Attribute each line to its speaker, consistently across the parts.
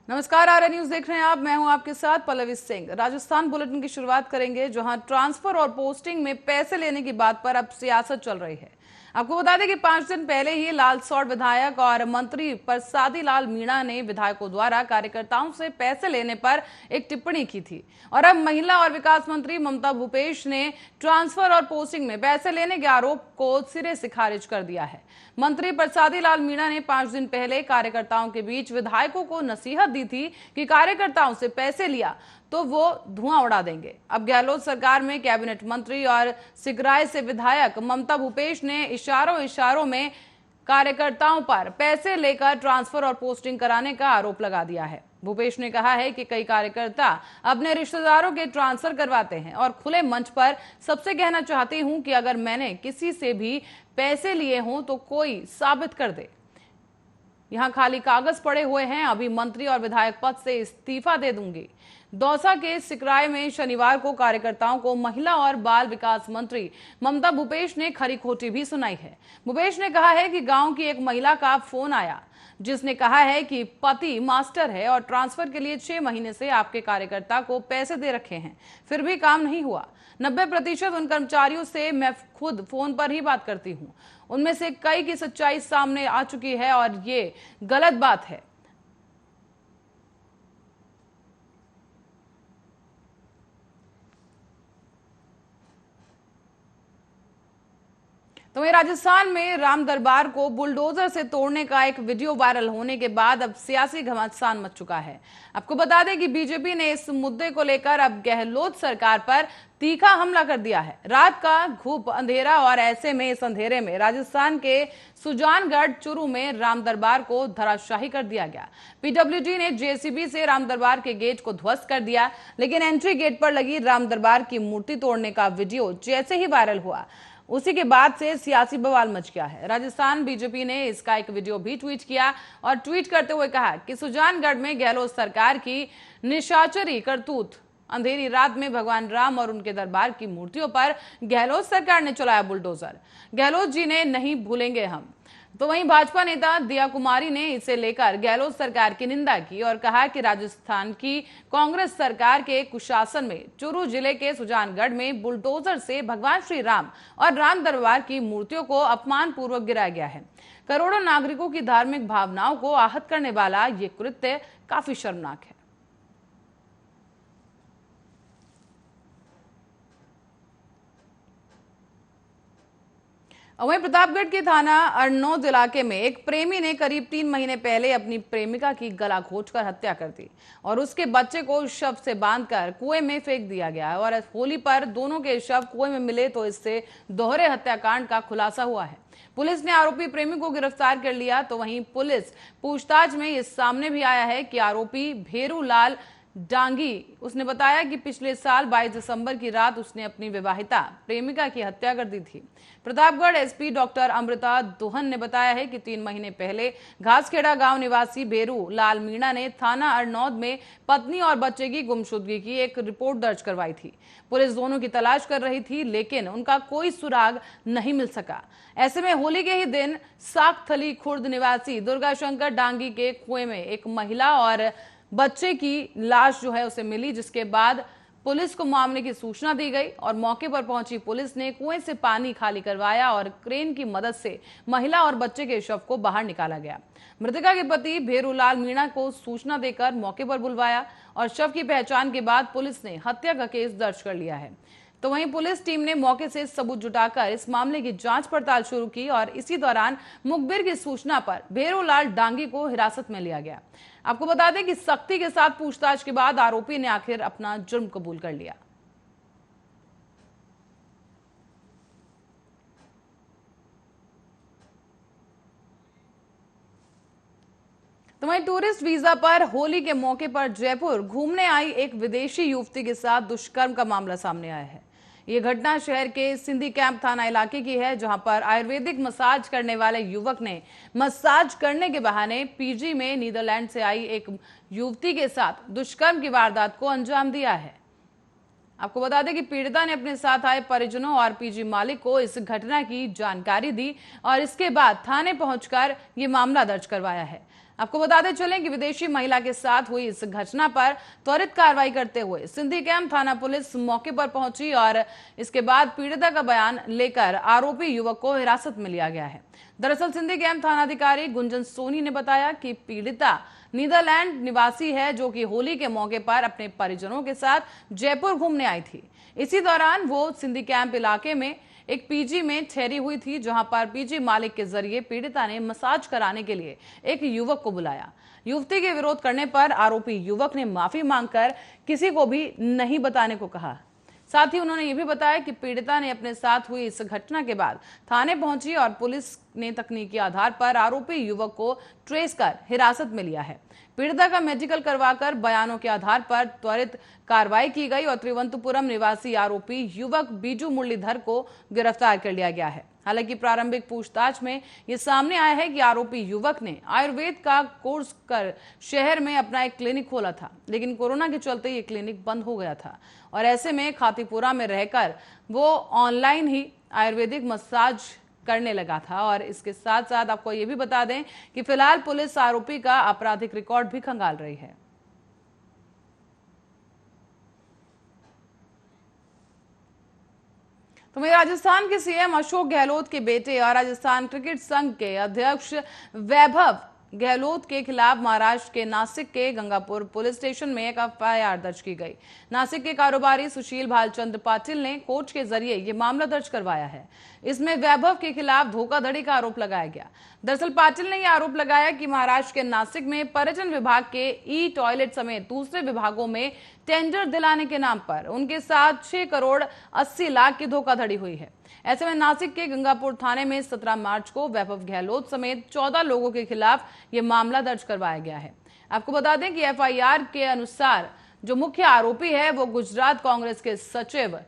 Speaker 1: नमस्कार, आर्य न्यूज देख रहे हैं आप। मैं हूं आपके साथ पल्लवी सिंह। राजस्थान बुलेटिन की शुरुआत करेंगे, जहां ट्रांसफर और पोस्टिंग में पैसे लेने की बात पर अब सियासत चल रही है। आपको बता दें कि 5 दिन पहले ही लालसौड़ विधायक और मंत्री परसादी लाल मीणा ने विधायकों द्वारा कार्यकर्ताओं से पैसे लेने पर एक टिप्पणी की थी, और अब महिला और विकास मंत्री ममता भूपेश ने ट्रांसफर और पोस्टिंग में पैसे लेने के आरोप को सिरे से खारिज कर दिया है। मंत्री परसादी लाल मीणा ने 5 दिन पहले कार्यकर्ताओं के बीच विधायकों को नसीहत दी थी कि कार्यकर्ताओं से पैसे लिया तो वो धुआं उड़ा देंगे। अब गहलोत सरकार में कैबिनेट मंत्री और सिगराय से विधायक ममता भूपेश ने इशारों में कार्यकर्ताओं पर पैसे लेकर ट्रांसफर और पोस्टिंग कराने का आरोप लगा दिया है। भूपेश ने कहा है कि कई कार्यकर्ता अपने रिश्तेदारों के ट्रांसफर करवाते हैं और खुले मंच पर सबसे कहना चाहती हूं कि अगर मैंने किसी से भी पैसे लिए हों तो कोई साबित कर दे। यहां खाली कागज पड़े हुए हैं, अभी मंत्री और विधायक पद से इस्तीफा दे दूंगी। दौसा के सिकराय में शनिवार को कार्यकर्ताओं को महिला और बाल विकास मंत्री ममता भूपेश ने खरी खोटी भी सुनाई है। भूपेश ने कहा है कि गांव की एक महिला का फोन आया जिसने कहा है कि पति मास्टर है और ट्रांसफर के लिए 6 महीने से आपके कार्यकर्ता को पैसे दे रखे हैं, फिर भी काम नहीं हुआ। 90% उन कर्मचारियों से मैं खुद फोन पर ही बात करती हूं, उनमें से कई की सच्चाई सामने आ चुकी है और ये गलत बात है। तो वहीं राजस्थान में राम दरबार को बुलडोजर से तोड़ने का एक वीडियो वायरल होने के बाद अब सियासी घमासान मच चुका है। आपको बता दें कि बीजेपी ने इस मुद्दे को लेकर अब गहलोत सरकार पर तीखा हमला कर दिया है। रात का घूप अंधेरा, और ऐसे में इस अंधेरे में राजस्थान के सुजानगढ़ चुरू में राम दरबार को धराशाही कर दिया गया। पीडब्ल्यूडी ने जेसीबी से राम दरबार के गेट को ध्वस्त कर दिया, लेकिन एंट्री गेट पर लगी राम दरबार की मूर्ति तोड़ने का वीडियो जैसे ही वायरल हुआ, उसी के बाद से सियासी बवाल मच गया है। राजस्थान बीजेपी ने इसका एक वीडियो भी ट्वीट किया और ट्वीट करते हुए कहा कि सुजानगढ़ में गहलोत सरकार की निशाचरी करतूत, अंधेरी रात में भगवान राम और उनके दरबार की मूर्तियों पर गहलोत सरकार ने चलाया बुलडोजर। गहलोत जी ने नहीं भूलेंगे हम। तो वहीं भाजपा नेता दिया कुमारी ने इसे लेकर गहलोत सरकार की निंदा की और कहा कि राजस्थान की कांग्रेस सरकार के कुशासन में चूरू जिले के सुजानगढ़ में बुलडोजर से भगवान श्री राम और राम दरबार की मूर्तियों को अपमानपूर्वक गिराया गया है। करोड़ों नागरिकों की धार्मिक भावनाओं को आहत करने वाला ये कृत्य काफी शर्मनाक है। वहीं प्रतापगढ़ के थाना अरनौद इलाके में एक प्रेमी ने करीब 3 महीने पहले अपनी प्रेमिका की गला घोंटकर हत्या कर दी और उसके बच्चे को शव से बांधकर कुएं में फेंक दिया गया। और होली पर दोनों के शव कुएं में मिले तो इससे दोहरे हत्याकांड का खुलासा हुआ है। पुलिस ने आरोपी प्रेमी को गिरफ्तार कर लिया। तो वहीं पुलिस पूछताछ में इस सामने भी आया है कि आरोपी भेरू लाल डांगी, उसने बताया कि पिछले साल 22 दिसंबर की रात उसने अपनी विवाहिता प्रेमिका की हत्या कर दी थी। प्रतापगढ़ एसपी डॉक्टर अमृता दोहन ने बताया है कि 3 महीने पहले घासखेड़ा गांव निवासी भेरू लाल मीणा ने थाना अरनौद में पत्नी और बच्चे की गुमशुदगी की एक रिपोर्ट दर्ज करवाई थी। पुलिस दोनों की तलाश कर रही थी, लेकिन उनका कोई सुराग नहीं मिल सका। ऐसे में होली के ही दिन साकथली खुर्द निवासी दुर्गा शंकर डांगी के कुएं में एक महिला और बच्चे की लाश जो है उसे मिली, जिसके बाद पुलिस को मामले की सूचना दी गई और मौके पर पहुंची पुलिस ने कुएं से पानी खाली करवाया और क्रेन की मदद से महिला और बच्चे के शव को बाहर निकाला गया। मृतका के पति भेरूलाल मीणा को सूचना देकर मौके पर बुलवाया और शव की पहचान के बाद पुलिस ने हत्या का केस दर्ज कर लिया है। तो वहीं पुलिस टीम ने मौके से सबूत जुटाकर इस मामले की जांच पड़ताल शुरू की और इसी दौरान मुखबिर की सूचना पर भेरूलाल डांगी को हिरासत में लिया गया। आपको बता दें कि सख्ती के साथ पूछताछ के बाद आरोपी ने आखिर अपना जुर्म कबूल कर लिया। तो वहीं टूरिस्ट वीजा पर होली के मौके पर जयपुर घूमने आई एक विदेशी युवती के साथ दुष्कर्म का मामला सामने आया है। ये घटना शहर के सिंधी कैंप थाना इलाके की है, जहां पर आयुर्वेदिक मसाज करने वाले युवक ने मसाज करने के बहाने पीजी में नीदरलैंड से आई एक युवती के साथ दुष्कर्म की वारदात को अंजाम दिया है। आपको बता दें कि पीड़िता ने अपने साथ आए परिजनों और पीजी मालिक को इस घटना की जानकारी दी और इसके बाद थाने पहुंचकर ये मामला दर्ज करवाया है। आपको बताते चलें कि विदेशी महिला के साथ हुई इस घटना पर त्वरित कार्रवाई करते हुए सिंधी कैंप थाना पुलिस मौके पर पहुंची और इसके बाद पीड़िता का बयान लेकर आरोपी युवक को हिरासत में लिया गया है। दरअसल सिंधी कैंप थानाधिकारी गुंजन सोनी ने बताया कि पीड़िता नीदरलैंड निवासी है, जो कि होली के मौके पर अपने परिजनों के साथ जयपुर घूमने आई थी। इसी दौरान वो सिंधी कैंप इलाके में एक पीजी में ठहरी हुई थी, जहां पर पीजी मालिक के जरिए पीड़िता ने मसाज कराने के लिए एक युवक को बुलाया। युवती के विरोध करने पर आरोपी युवक ने माफी मांगकर किसी को भी नहीं बताने को कहा। साथ ही उन्होंने ये भी बताया कि पीड़िता ने अपने साथ हुई इस घटना के बाद थाने पहुंची और पुलिस ने तकनीकी आधार पर आरोपी युवक को ट्रेस कर हिरासत में लिया है। पीड़िता का मेडिकल करवाकर बयानों के आधार पर त्वरित कार्रवाई की गई और त्रिवंतपुरम निवासी आरोपी युवक बीजू मुरलीधर को गिरफ्तार कर लिया गया है। हालांकि प्रारंभिक पूछताछ में ये सामने आया है कि आरोपी युवक ने आयुर्वेद का कोर्स कर शहर में अपना एक क्लिनिक खोला था, लेकिन कोरोना के चलते ये क्लिनिक बंद हो गया था और ऐसे में खातीपुरा में रहकर वो ऑनलाइन ही आयुर्वेदिक मसाज करने लगा था। और इसके साथ साथ आपको ये भी बता दें कि फिलहाल पुलिस आरोपी का आपराधिक रिकॉर्ड भी खंगाल रही है। तो वहीं राजस्थान के सीएम अशोक गहलोत के बेटे और राजस्थान क्रिकेट संघ के अध्यक्ष वैभव गहलोत के खिलाफ महाराष्ट्र के नासिक के गंगापुर पुलिस स्टेशन में एक एफआईआर दर्ज की गई। नासिक के कारोबारी सुशील भालचंद्र पाटिल ने कोर्ट के जरिए ये मामला दर्ज करवाया है। इसमें वैभव के खिलाफ धोखाधड़ी का आरोप लगाया गया। दरअसल पाटिल ने यह आरोप लगाया कि महाराष्ट्र के नासिक में पर्यटन विभाग के ई टॉयलेट समेत दूसरे विभागों में टेंडर दिलाने के नाम पर उनके साथ 6 करोड़ 80 लाख की धोखाधड़ी हुई है। ऐसे में नासिक के गंगापुर थाने में 17 मार्च को वैभव गहलोत समेत 14 लोगों के खिलाफ यह मामला दर्ज करवाया गया है। आपको बता दें कि एफआईआर के अनुसार जो मुख्य आरोपी है वो गुजरात कांग्रेस के सचिव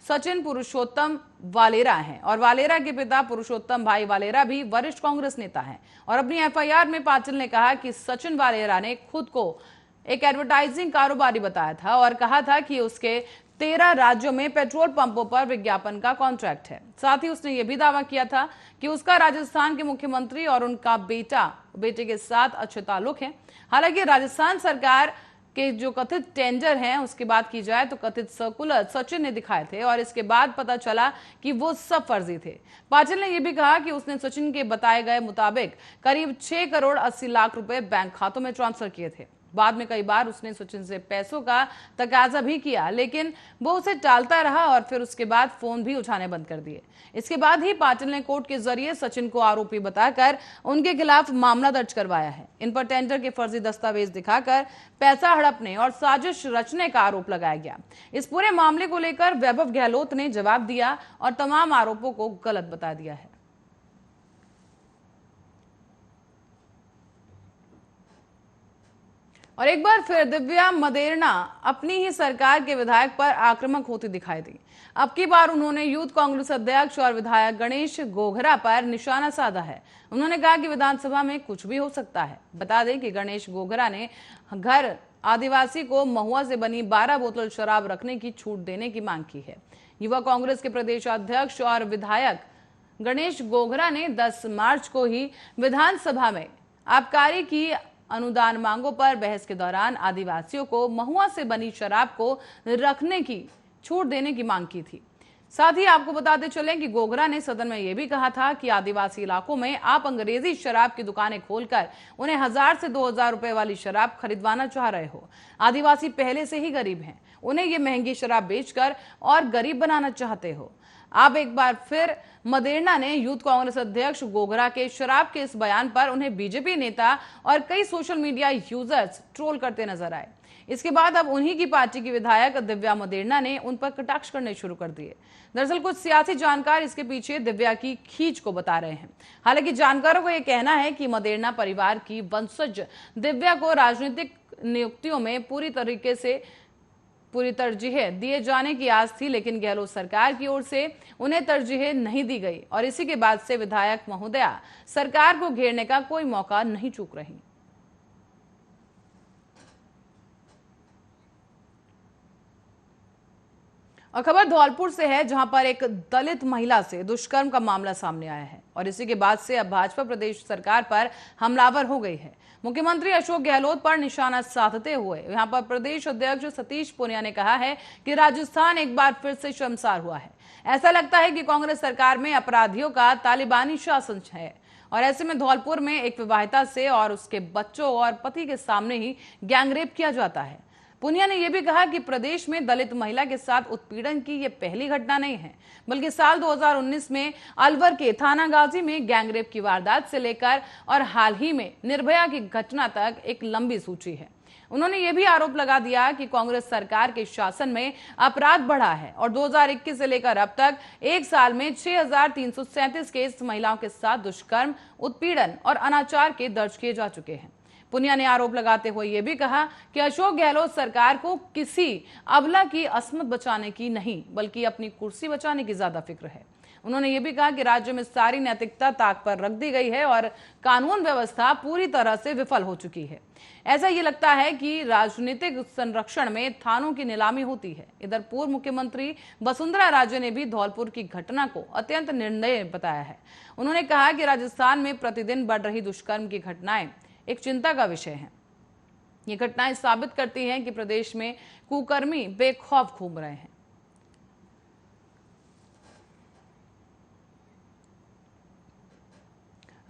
Speaker 1: सचिन पुरुषोत्तम वालेरा हैं और वालेरा के पिता पुरुषोत्तम भाई वालेरा भी वरिष्ठ कांग्रेस नेता हैं। और अपनी एफआईआर में पाटिल ने कहा कि सचिन वालेरा ने खुद को एक एडवर्टाइजिंग कारोबारी बताया था और कहा था कि उसके 13 राज्यों में पेट्रोल पंपों पर विज्ञापन का कॉन्ट्रैक्ट है। साथ ही उसने यह भी दावा किया था कि उसका राजस्थान के मुख्यमंत्री और उनका बेटे के साथ अच्छे ताल्लुक हैं। हालांकि राजस्थान सरकार के जो कथित टेंडर हैं उसकी बात की जाए तो कथित सर्कुलर सचिन ने दिखाए थे और इसके बाद पता चला कि वो सब फर्जी थे। पाटिल ने यह भी कहा कि उसने सचिन के बताए गए मुताबिक करीब 6 करोड़ 80 लाख रुपए बैंक खातों में ट्रांसफर किए थे। बाद में कई बार उसने सचिन से पैसों का तकाजा भी किया, लेकिन वो उसे टालता रहा और फिर उसके बाद फोन भी उठाने बंद कर दिए। इसके बाद ही पाटिल ने कोर्ट के जरिए सचिन को आरोपी बताकर उनके खिलाफ मामला दर्ज करवाया है। इन पर टेंडर के फर्जी दस्तावेज दिखाकर पैसा हड़पने और साजिश रचने का आरोप लगाया गया। इस पूरे मामले को लेकर वैभव गहलोत ने जवाब दिया और तमाम आरोपों को गलत बता दिया है। और एक बार फिर दिव्या मदेरणा अपनी ही सरकार के विधायक पर आक्रामक होती दिखाई दी। अब की बार उन्होंने यूथ कांग्रेस अध्यक्ष और विधायक गणेश गोघरा पर निशाना साधा है। उन्होंने कहा कि विधानसभा में कुछ भी हो सकता है। बता दें कि गणेश गोघरा ने घर आदिवासी को महुआ से बनी 12 बोतल शराब रखने की छूट देने की मांग की है। युवा कांग्रेस के प्रदेश अध्यक्ष और विधायक गणेश गोघरा ने 10 मार्च को ही विधानसभा में आबकारी की अनुदान मांगों पर बहस के दौरान आदिवासियों को महुआ से बनी शराब को रखने की छूट देने की मांग की थी। साथ ही आपको बताते चलें कि गोघरा ने सदन में यह भी कहा था कि आदिवासी इलाकों में आप अंग्रेजी शराब की दुकानें खोलकर उन्हें 1000 से 2000 रुपए वाली शराब खरीदवाना चाह रहे हो। आदिवासी पहले से ही गरीब हैं, उन्हें ये महंगी शराब बेचकर और गरीब बनाना चाहते हो। अब एक बार फिर मदेरणा ने यूथ कांग्रेस अध्यक्ष गोघरा के शराब के इस बयान पर उन्हें बीजेपी नेता और कई सोशल मीडिया यूजर्स ट्रोल करते नजर आए। इसके बाद अब उन्हीं की पार्टी की विधायक दिव्या मदेरणा ने उन पर कटाक्ष करने शुरू कर दिए। दरअसल कुछ सियासी जानकार इसके पीछे दिव्या की खींच को बता रहे हैं। हालांकि जानकारों का यह कहना है कि मदेरणा परिवार की वंशज दिव्या को राजनीतिक नियुक्तियों में पूरी तरजीह दिए जाने की आस थी, लेकिन गहलोत सरकार की ओर से उन्हें तरजीह नहीं दी गई और इसी के बाद से विधायक महोदया सरकार को घेरने का कोई मौका नहीं चूक रही। और खबर धौलपुर से है, जहां पर एक दलित महिला से दुष्कर्म का मामला सामने आया है। और इसी के बाद से अब भाजपा प्रदेश सरकार पर हमलावर हो गई है। मुख्यमंत्री अशोक गहलोत पर निशाना साधते हुए यहां पर प्रदेश अध्यक्ष सतीश पूनिया ने कहा है कि राजस्थान एक बार फिर से शर्मसार हुआ है। ऐसा लगता है कि कांग्रेस सरकार में अपराधियों का तालिबानी शासन है और ऐसे में धौलपुर में एक विवाहिता से और उसके बच्चों और पति के सामने ही गैंगरेप किया जाता है। पूनिया ने यह भी कहा कि प्रदेश में दलित महिला के साथ उत्पीड़न की यह पहली घटना नहीं है, बल्कि साल 2019 में अलवर के थाना गाजी में गैंगरेप की वारदात से लेकर और हाल ही में निर्भया की घटना तक एक लंबी सूची है। उन्होंने यह भी आरोप लगा दिया कि कांग्रेस सरकार के शासन में अपराध बढ़ा है और 2021 से लेकर अब तक एक साल में 6,337 केस महिलाओं के साथ दुष्कर्म, उत्पीड़न और अनाचार के दर्ज किए जा चुके हैं। पूनिया ने आरोप लगाते हुए यह भी कहा कि अशोक गहलोत सरकार को किसी अबला की असमत बचाने की नहीं, बल्कि अपनी कुर्सी बचाने की ज्यादा फिक्र है। उन्होंने ये भी कहा कि राज्य में सारी नैतिकता ताक पर रख दी गई है और कानून व्यवस्था पूरी तरह से विफल हो चुकी है। ऐसा ये लगता है कि राजनीतिक संरक्षण में थानों की नीलामी होती है। इधर पूर्व मुख्यमंत्री वसुंधरा राजे ने भी धौलपुर की घटना को अत्यंत निर्दयी बताया है। उन्होंने कहा कि राजस्थान में प्रतिदिन बढ़ रही दुष्कर्म की घटनाएं एक चिंता का विषय है। ये घटनाएं साबित करती हैं कि प्रदेश में कुकर्मी बेखौफ घूम रहे हैं।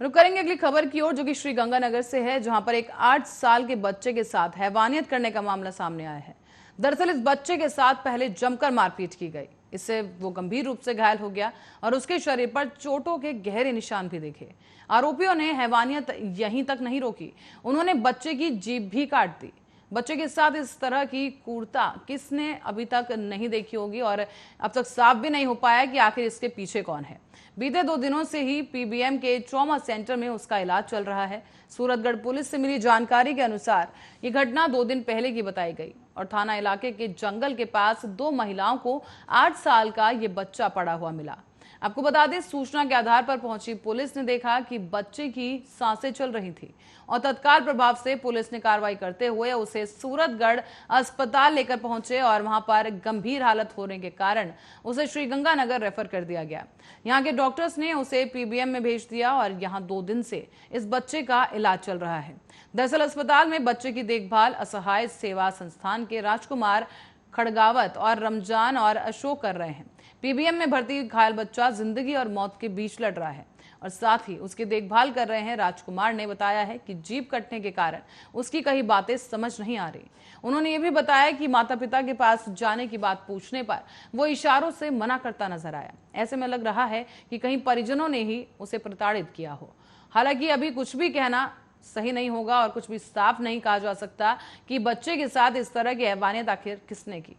Speaker 1: रुक करेंगे अगली खबर की ओर, जो कि श्रीगंगानगर से है, जहां पर एक 8 साल के बच्चे के साथ हैवानियत करने का मामला सामने आया है। दरअसल इस बच्चे के साथ पहले जमकर मारपीट की गई, इससे वो गंभीर रूप से घायल हो गया और उसके शरीर पर चोटों के गहरे निशान भी देखे। आरोपियों ने हैवानियत यहीं तक नहीं रोकी, उन्होंने बच्चे की जीभ भी काट दी। बच्चे के साथ इस तरह की क्रूरता किसने अभी तक नहीं देखी होगी और अब तक साफ भी नहीं हो पाया कि आखिर इसके पीछे कौन है। बीते 2 दिनों से ही पीबीएम के ट्रॉमा सेंटर में उसका इलाज चल रहा है। सूरतगढ़ पुलिस से मिली जानकारी के अनुसार ये घटना 2 दिन पहले की बताई गई और थाना इलाके के जंगल के पास 2 महिलाओं को 8 साल का ये बच्चा पड़ा हुआ मिला। आपको बता दें, सूचना के आधार पर पहुंची पुलिस ने देखा कि बच्चे की सांसें चल रही थी और तत्काल प्रभाव से पुलिस ने कार्रवाई करते हुए उसे सूरतगढ़ अस्पताल लेकर पहुंचे और वहां पर गंभीर हालत होने के कारण उसे श्रीगंगानगर रेफर कर दिया गया। यहां के डॉक्टर्स ने उसे पीबीएम में भेज दिया और यहां 2 दिन से इस बच्चे का इलाज चल रहा है। दरअसल अस्पताल में बच्चे की देखभाल असहाय सेवा संस्थान के राजकुमार खड़गावत और रमजान और अशोक कर रहे हैं। पीबीएम में भर्ती घायल बच्चा जिंदगी और मौत के बीच लड़ रहा है और साथ ही उसकी देखभाल कर रहे हैं। राजकुमार ने बताया है कि जीभ कटने के कारण उसकी कई बातें समझ नहीं आ रही। उन्होंने ये भी बताया कि माता पिता के पास जाने की बात पूछने पर वो इशारों से मना करता नजर आया। ऐसे में लग रहा है कि कहीं परिजनों ने ही उसे प्रताड़ित किया हो। हालांकि अभी कुछ भी कहना सही नहीं होगा और कुछ भी साफ नहीं कहा जा सकता कि बच्चे के साथ इस तरह की हैवानियत आखिर किसने की।